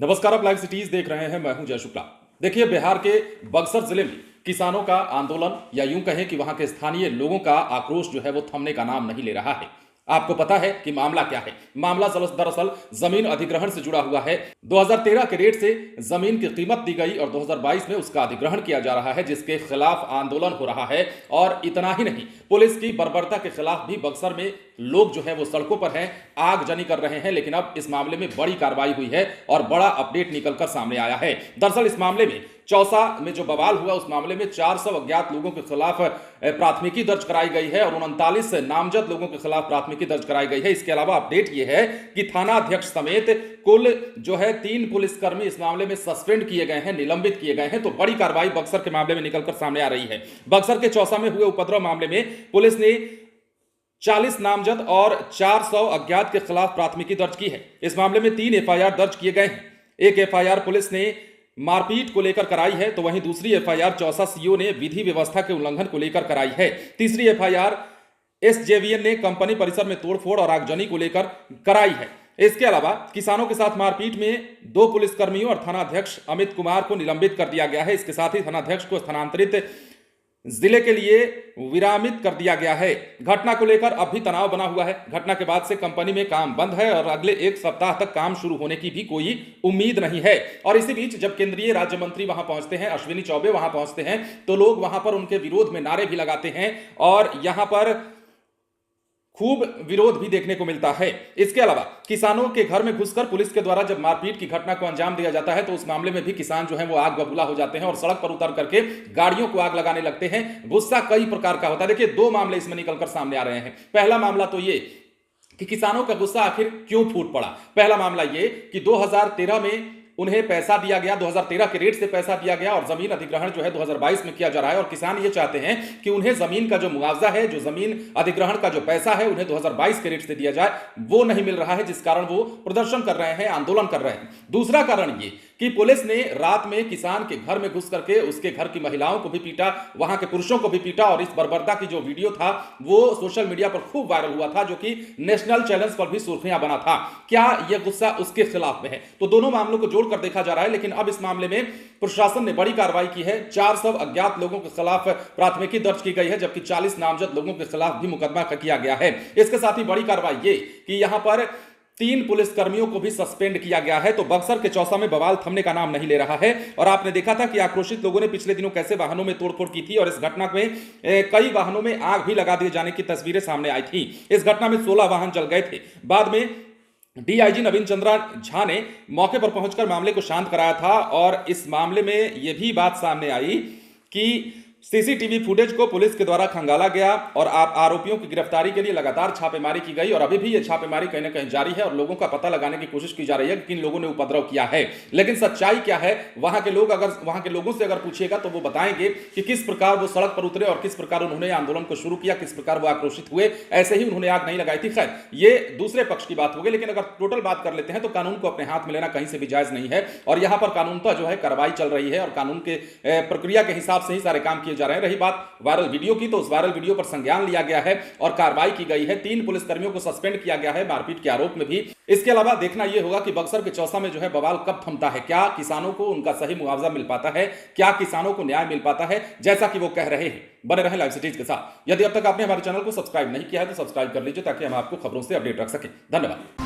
नमस्कार, आप live cities देख रहे हैं। मैं हूं जय शुक्ला। देखिए, बिहार के बक्सर जिले में किसानों का आंदोलन, या यूं कहें कि वहां के स्थानीय लोगों का आक्रोश जो है वो थमने का नाम नहीं ले रहा है। आपको पता है कि मामला क्या है? मामला दरअसल जमीन अधिग्रहण से जुड़ा हुआ है। 2013 के रेट से जमीन की कीमत दी गई और 2022 में उसका अधिग्रहण किया जा रहा है, जिसके खिलाफ आंदोलन हो रहा है। और इतना ही नहीं, पुलिस की बर्बरता के खिलाफ भी बक्सर में लोग जो है वो सड़कों पर हैं, आगजनी कर रहे हैं। लेकिन अब इस मामले में बड़ी कार्रवाई हुई है और बड़ा अपडेट निकलकर सामने आया है। दरअसल इस मामले में चौसा में जो बवाल हुआ, उस मामले में 400 अज्ञात लोगों के खिलाफ प्राथमिकी दर्ज कराई गई है और 39 नामजद लोगों के खिलाफ प्राथमिकी दर्ज कराई गई है। इसके अलावा अपडेट यह है कि थाना अध्यक्ष समेत कुल जो है 3 पुलिसकर्मी इस मामले में सस्पेंड किए गए हैं, निलंबित किए गए हैं। तो बड़ी कार्रवाई बक्सर के मामले में निकलकर सामने आ रही है। बक्सर के चौसा में हुए उपद्रव मामले में पुलिस ने 40 नामजद और 400 अज्ञात के खिलाफ प्राथमिकी दर्ज की है। इस मामले में 3 एफआईआर दर्ज किए गए हैं। एक एफआईआर पुलिस ने मारपीट को लेकर कराई है, तो वहीं दूसरी एफआईआर चौसा सीओ ने विधि व्यवस्था के उल्लंघन को लेकर कराई है। तीसरी एफआईआर एसजेवीएन ने कंपनी परिसर में तोड़फोड़ और आगजनी को लेकर कराई है। इसके अलावा किसानों के साथ मारपीट में 2 पुलिसकर्मियों और थानाध्यक्ष अमित कुमार को निलंबित कर दिया गया है। इसके साथ ही थानाध्यक्ष को स्थानांतरित जिले के लिए विरामित कर दिया गया है। घटना को लेकर अब भी तनाव बना हुआ है। घटना के बाद से कंपनी में काम बंद है और अगले 1 सप्ताह तक काम शुरू होने की भी कोई उम्मीद नहीं है। और इसी बीच जब केंद्रीय राज्य मंत्री वहां पहुंचते हैं, अश्विनी चौबे वहां पहुंचते हैं, तो लोग वहां पर उनके विरोध में नारे भी लगाते हैं और यहां पर खूब विरोध भी देखने को मिलता है। इसके अलावा किसानों के घर में घुसकर पुलिस के द्वारा जब मारपीट की घटना को अंजाम दिया जाता है, तो उस मामले में भी किसान जो है वो आग बबूला हो जाते हैं और सड़क पर उतर करके गाड़ियों को आग लगाने लगते हैं। गुस्सा कई प्रकार का होता है। देखिए, 2 मामले इसमें निकलकर सामने आ रहे हैं। पहला मामला तो ये कि किसानों का गुस्सा आखिर क्यों फूट पड़ा। पहला मामला ये कि 2013 में उन्हें पैसा दिया गया, 2013 के रेट से पैसा दिया गया और जमीन अधिग्रहण जो है 2022 में किया जा रहा है। और किसान ये चाहते हैं कि उन्हें जमीन का जो मुआवजा है, जो जमीन अधिग्रहण का जो पैसा है, उन्हें 2022 के रेट से दिया जाए, वो नहीं मिल रहा है, जिस कारण वो प्रदर्शन कर रहे हैं, आंदोलन कर रहे हैं। दूसरा कारण ये कि पुलिस ने रात में किसान के घर में घुस करके उसके घर की महिलाओं को भी पीटा, वहां के पुरुषों को भी पीटा। और इस बर्बरता की जो वीडियो था वो सोशल मीडिया पर खूब वायरल हुआ था, जो कि नेशनल चैलेंज पर भी सुर्खियां बना था। क्या यह गुस्सा उसके खिलाफ में है? तो दोनों मामलों को जोड़कर देखा जा रहा है। लेकिन अब इस मामले में प्रशासन ने बड़ी कार्रवाई की है। 400 अज्ञात लोगों के खिलाफ प्राथमिकी दर्ज की गई है, जबकि 40 नामजद लोगों के खिलाफ भी मुकदमा किया गया है। इसके साथ ही बड़ी कार्रवाई ये कि यहां पर 3 पुलिसकर्मियों को भी सस्पेंड किया गया है। तो बक्सर के चौसा में बवाल थमने का नाम नहीं ले रहा है। और आपने देखा था कि आक्रोशित लोगों ने पिछले दिनों कैसे वाहनों में तोड़फोड़ की थी और इस घटना में कई वाहनों में आग भी लगा दिए जाने की तस्वीरें सामने आई थी। इस घटना में 16 वाहन जल गए थे। बाद में डीआईजी नवीन चंद्रा झा ने मौके पर पहुंचकर मामले को शांत कराया था। और इस मामले में यह भी बात सामने आई कि सीसीटीवी फुटेज को पुलिस के द्वारा खंगाला गया और आरोपियों की गिरफ्तारी के लिए लगातार छापेमारी की गई। और अभी भी यह छापेमारी कहीं ना कहीं जारी है और लोगों का पता लगाने की कोशिश की जा रही है कि किन लोगों ने उपद्रव किया है। लेकिन सच्चाई क्या है, वहां के लोगों से अगर पूछिएगा तो वो बताएंगे कि किस प्रकार वो सड़क पर उतरे और किस प्रकार उन्होंने आंदोलन को शुरू किया, किस प्रकार वो आक्रोशित हुए। ऐसे ही उन्होंने आग नहीं लगाई थी। खैर, ये दूसरे पक्ष की बात हो गई। लेकिन अगर टोटल बात कर लेते हैं तो कानून को अपने हाथ में लेना कहीं से भी जायज नहीं है। और यहां पर कानूनतः जो है कार्रवाई चल रही है और कानून के प्रक्रिया के हिसाब से ही सारे काम किए जा रहे हैं। रही बात वायरल वीडियो की, तो उस वायरल वीडियो पर संज्ञान लिया गया है और कार्रवाई की गई है। 3 पुलिसकर्मियों को सस्पेंड किया गया है मारपीट के आरोप में भी। इसके अलावा देखना यह होगा कि बक्सर के चौसा में जो है बवाल कब थमता है। क्या किसानों को उनका सही मुआवजा मिल पाता है? क्या किसानों को न्याय मिल पाता है जैसा कि वो कह रहे हैं? बने रहे लाइव सिटीज के साथ। यदि अब तक आपने हमारे चैनल को सब्सक्राइब नहीं किया है तो सब्सक्राइब कर लीजिए, ताकि हम आपको खबरों से अपडेट रख सकें। धन्यवाद।